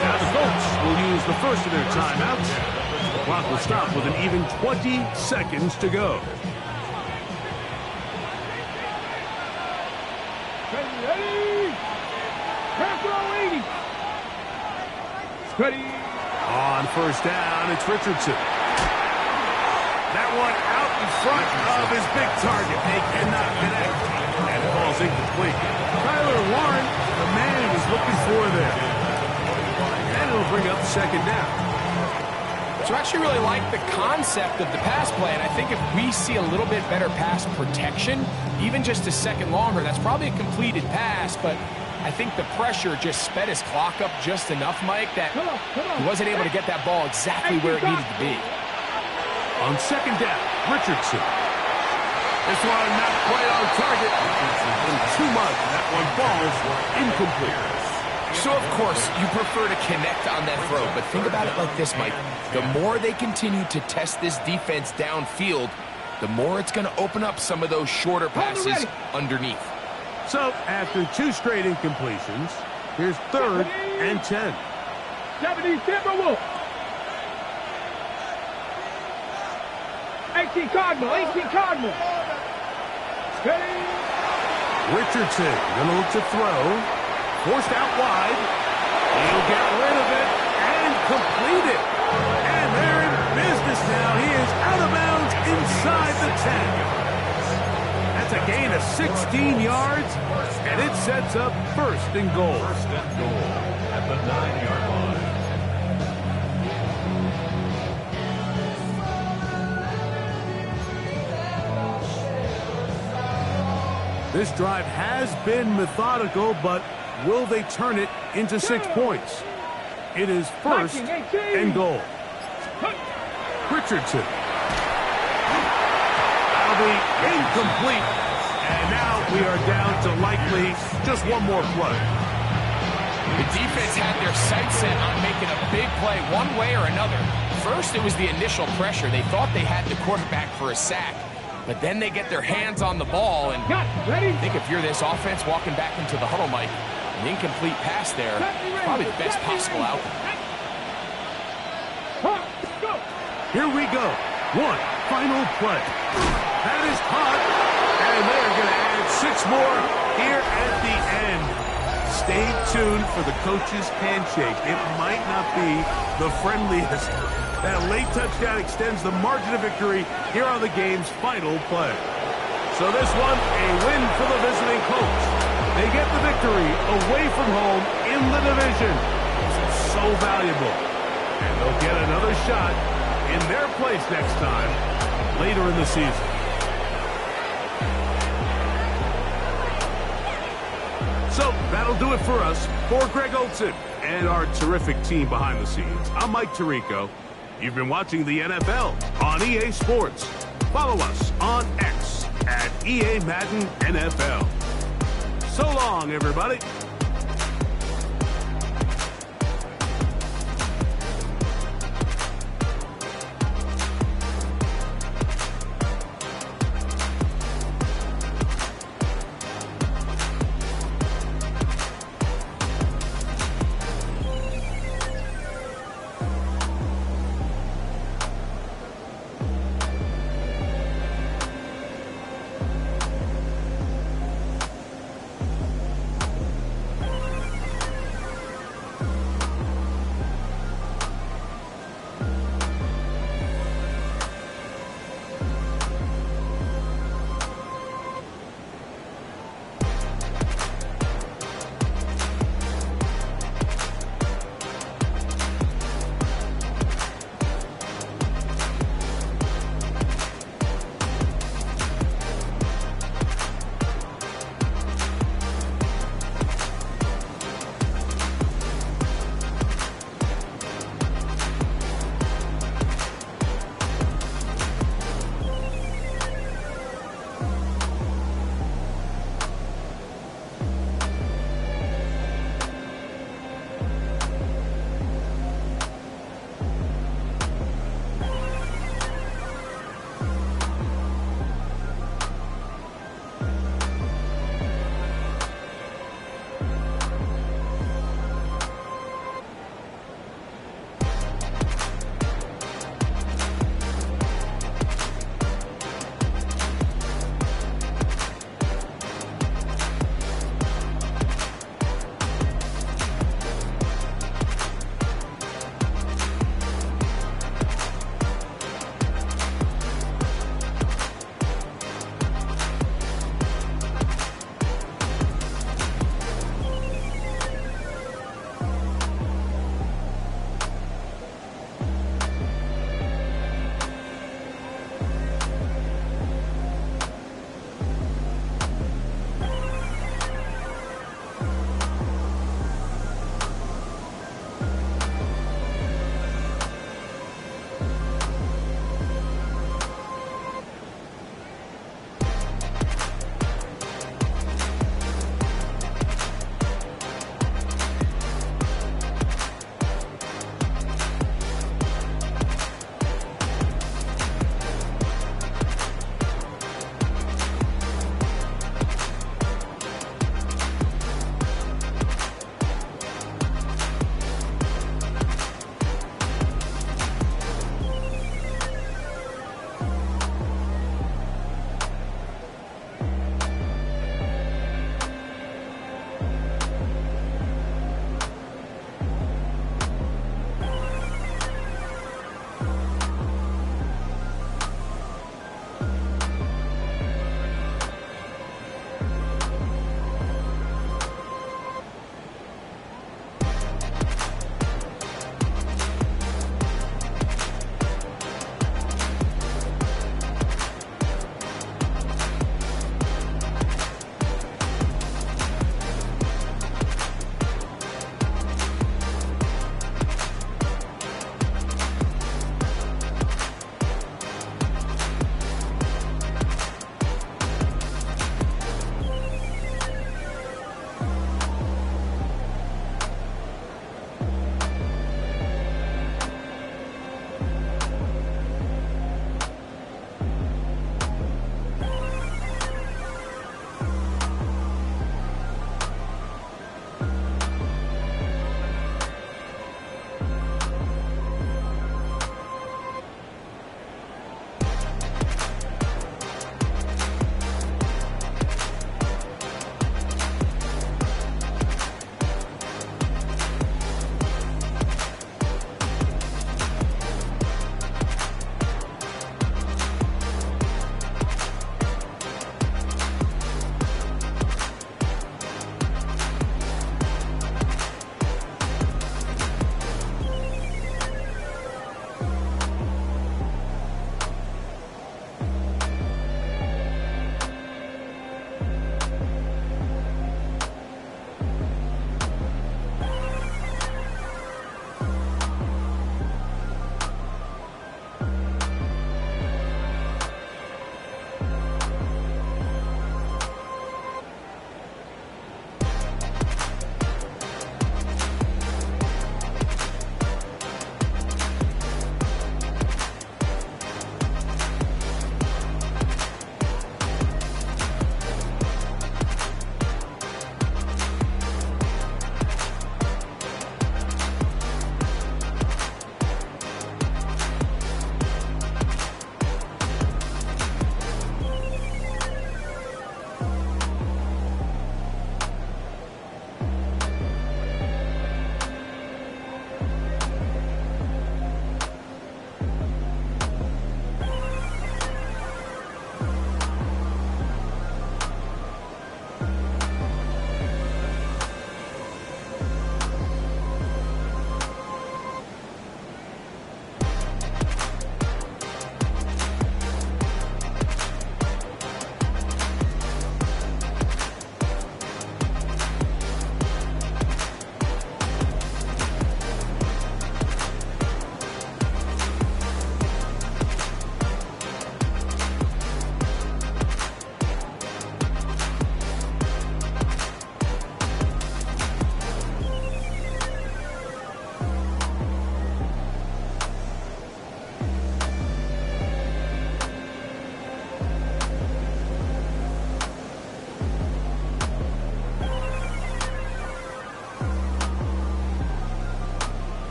Now the Colts will use the 1st of their timeouts. The clock will stop with an even 20 seconds to go. Ready? Half row 80. Ready? On 1st down, it's Richardson. That one out in front of his big target. They cannot connect. And it falls incomplete. Tyler Warren, the man he was looking for there. And it'll bring up 2nd down. So I actually really like the concept of the pass play, and I think if we see a little bit better pass protection, even just a second longer, that's probably a completed pass, but I think the pressure just sped his clock up just enough, Mike, that he wasn't able to get that ball exactly where it needed to be. On 2nd down, Richardson. This one not quite on target. Too much. That one falls incomplete. So, of course, you prefer to connect on that throw, but think about it like this, Mike. The more they continue to test this defense downfield, the more it's going to open up some of those shorter passes underneath. So after 2 straight incompletions, here's 3rd and 10. 70 Timberwolves. 18 Cardinal, 18 Cardinal. Steady. Richardson gonna look to throw. Forced out wide. He'll get rid of it and complete it. And they're in business now. He is out of bounds inside the 10. That's a gain of 16 yards, and it sets up 1st and goal. 1st and goal at the 9-yard line. This drive has been methodical, but will they turn it into 6 points? It is 1st and goal. Richardson. That'll be incomplete. And now we are down to likely just one more play. The defense had their sights set on making a big play one way or another. First, it was the initial pressure. They thought they had the quarterback for a sack. But then they get their hands on the ball, and I think if you're this offense walking back into the huddle, Mike, an incomplete pass there is probably the best possible outcome. Here we go. One final play. That is caught, and they're going to add 6 more here at the end. Stay tuned for the coach's handshake. It might not be the friendliest. That late touchdown extends the margin of victory here on the game's final play. So this one, a win for the visiting coach. They get the victory away from home in the division. This is so valuable. And they'll get another shot in their place next time later in the season. So that'll do it for us. For Greg Olsen and our terrific team behind the scenes, I'm Mike Tirico. You've been watching the NFL on EA Sports. Follow us on X at EA Madden NFL. So long, everybody.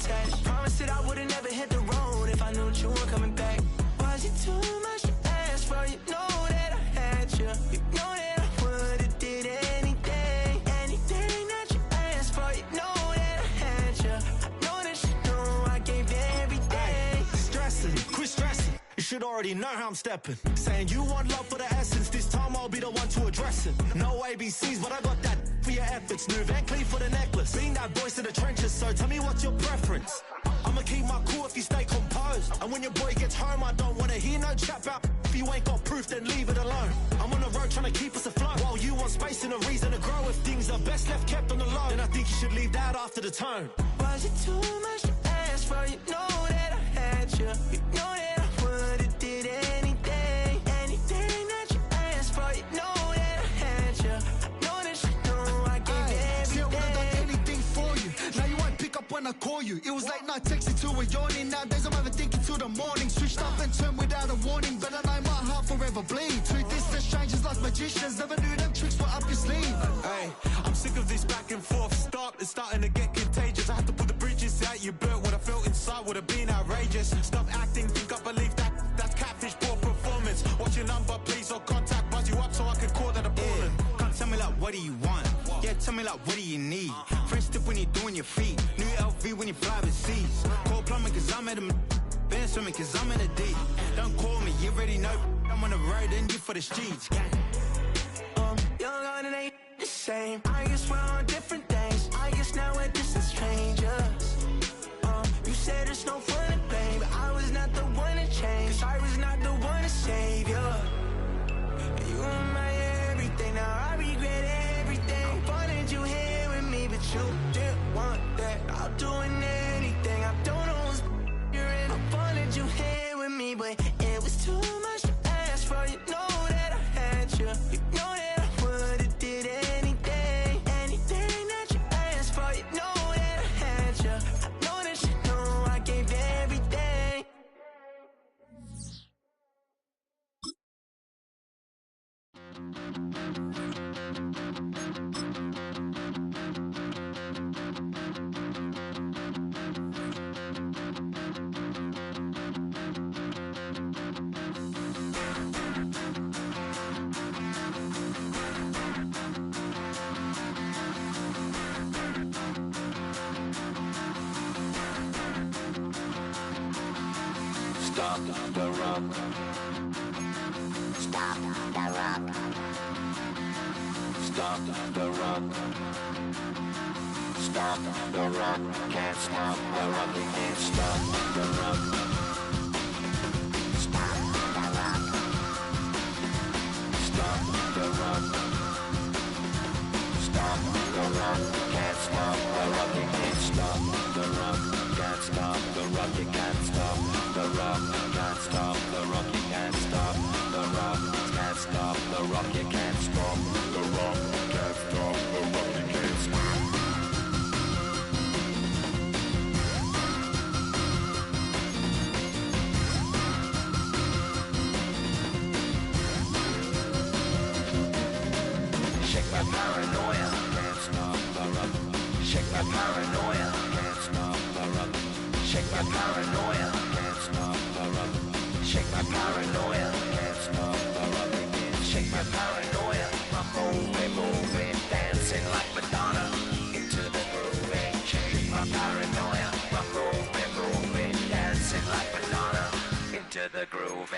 attached. Promised that I would've never hit the road if I knew that you were coming back. Was it too much to ask for? You know that I had you. You know that I would've did anything, anything that you asked for. You know that I had you. I know that you know I gave everything. Stressing, quit stressing. You should already know how I'm stepping. Saying you want love for the essence. This time I'll be the one to address it. No ABCs, but I got that for your efforts. New Van Cleef for the necklace. Being that voice in the trenches, so tell me what's your preference. I'ma keep my cool if you stay composed. And when your boy gets home, I don't wanna hear no chat about. If you ain't got proof, then leave it alone. I'm on the road trying to keep us afloat. While you want space and a reason to grow. If things are best left kept on the low, then I think you should leave that after the tone. Was it too much to ask for? You know that I had you. You know that I would've did anything, anything that you asked for. You know that I had you. I know that you know I gave everything. See, I would've done anything for you. Now you won't pick up when I call you. It was late night texting till we're yawning. Nowadays I'm overthinking till the morning. Switched up and turned without a warning, but I know my heart forever bleeds. Two distant strangers like magicians. Never knew them tricks were up your sleeve. Hey, I'm sick of this back and forth. Stop, it's starting to get contagious. I had to put the bridges out you built. What I felt inside would have been outrageous. Stop acting, think I believe that. That's catfish, poor performance. What's your number, please, or contact. Buzz you up so I can call that appalling. Can't tell me like, what do you want? Yeah, tell me like, what do you need? Fresh tip when you're doing your feet. New LV when you fly overseas. Call plumbing cause I'm at a been swimming cause I'm in a deep. Don't call me, you already know. I'm on the road and you for the streets. Young on it ain't the same. I guess we're on different things. I guess now we're distant strangers. You said it's no fun to blame, but I was not the one to change. Cause I was not the one to save you. You were my everything, now I regret everything. I wanted you here with me, but you didn't want that. I'll do anything, I don't know what's you're in. I wanted you here with me, but it was too much to ask for. You know that I had you. You know that I would've did anything, anything that you asked for. You know that I had you. I know that you know I gave everything. Stop the rock. Stop the rock. Stop the rock. Stop the rock. Can't stop the rock. You can't stop the rock. Stop the rock. Stop the rock. Stop the rock. Can't stop the rock. You can't stop the rock. Can't stop the rock. You can't stop the rock. Can't stop the rock. You can't stop the rock. Can't stop the rock. You can't stop the rock. Can't stop the rock. You can't stop. Shake my paranoia, Can't stop the rock. shake my paranoia, Can't stop the rock. shake my paranoia, Can't stop the rock. shake my paranoia, Can't stop the rock. You can't shake my paranoia. I'm moving, moving, dancing like Madonna into the groove. Shake my paranoia. I'm moving, moving, dancing like Madonna into the groove.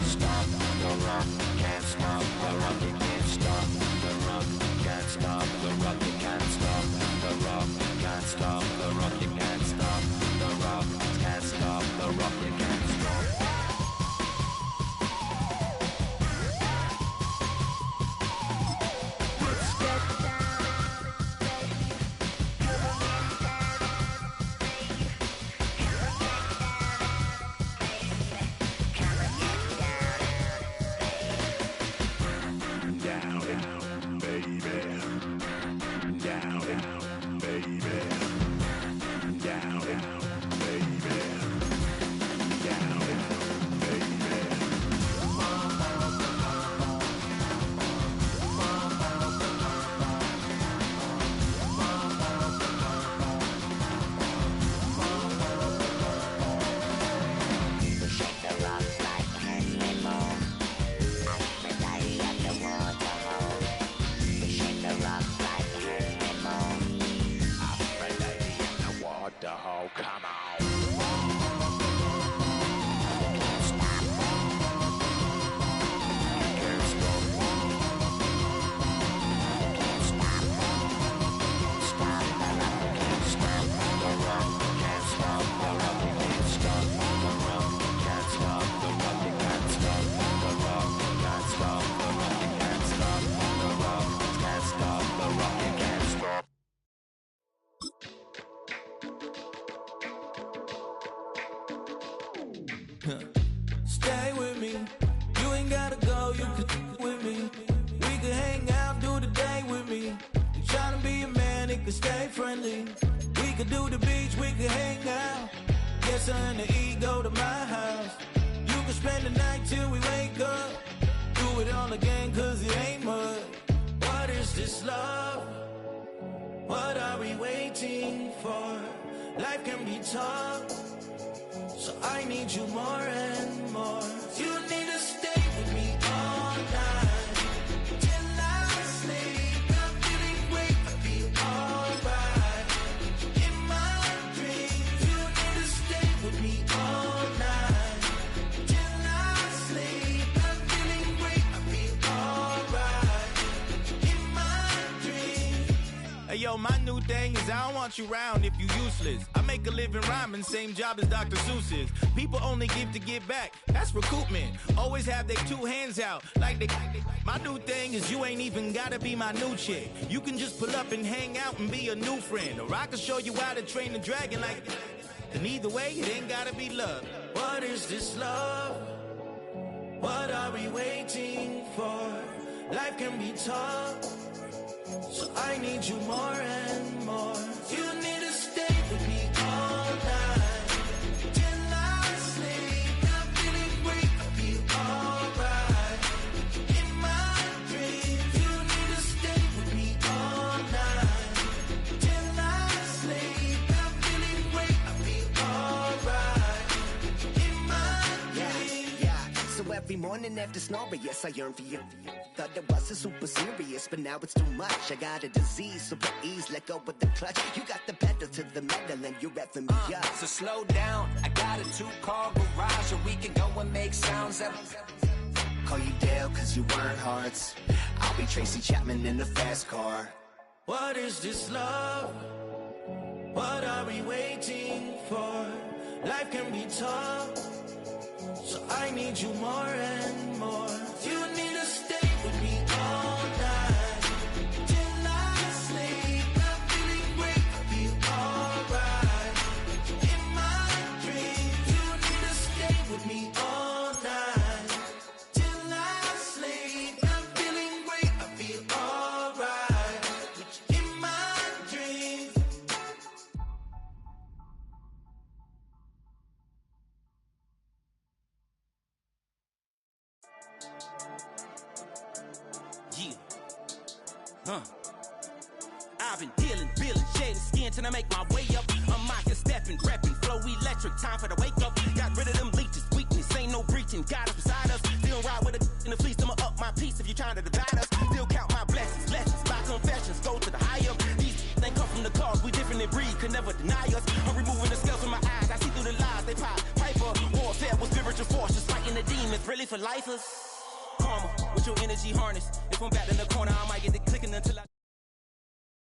stop the rock. Can't stop the rock. You can't stop the rock. Can't stop the rock. You can't stop. come on. Stay with me, you ain't gotta go, you can with me. We could hang out, do the day with me. You tryna be a man, it could stay friendly. We could do the beach, we could hang out. Get something to eat, go to my house. You can spend the night till we wake up. Do it all again, cause it ain't mud. What is this love? What are we waiting for? Life can be tough, so I need you more and more. You need to stay with me all night till I sleep. I'm feeling great, I feel alright. In my dreams, you need to stay with me all night till I sleep. I'm feeling great, I feel alright. In my dreams. Hey yo, my new thing is I don't want you round if you useless. I make a living rhyming, same job as Dr. Seuss's. People only give to get back, that's recoupment. Always have their two hands out, like they. My new thing is you ain't even gotta be my new chick. You can just pull up and hang out and be a new friend. Or I can show you how to train the dragon like. And either way, it ain't gotta be love. What is this love? What are we waiting for? Life can be tough, so I need you more and more. You need to stay with me all night till I sleep. I'm feeling great, I feel alright. In my dreams, you need to stay with me all night till I sleep. I'm feeling great, I feel alright. In my dreams. Yeah, so every morning after snoring, yes, I yearn for you. Thought it wasn't super serious, but now it's too much. I got a disease, so please let go with the clutch. You got the pedal to the metal and you're revving me up. So slow down, I got a 2-car garage, or we can go and make sounds up. Call you Dale cause you weren't hearts. I'll be Tracy Chapman in the fast car. What is this love? What are we waiting for? Life can be tough, so I need you more and more. You need to stay with me all night till I sleep. I'm feeling great, I feel alright. In my dreams, you need to stay with me all night till I sleep. I'm feeling great, I feel alright. In my dreams. Yeah. I've been dealing, billing, shedding skin till I make my way up. I'm out here stepping, repping, flow electric, time for the wake up. Got rid of them leeches, weakness, ain't no breaching. Got us beside us, still ride with a in the fleece. I'ma up my piece if you're trying to divide us. Still count my blessings, lessons, my confessions, go to the higher. These ain't come from the cause, we different in breed, could never deny us. I'm removing the scales from my eyes, I see through the lies they pop. Piper, warfare with spiritual force, just fighting the demons, really for lifers. Karma, with your energy harness. If I'm back in the corner, I might get the clicking until I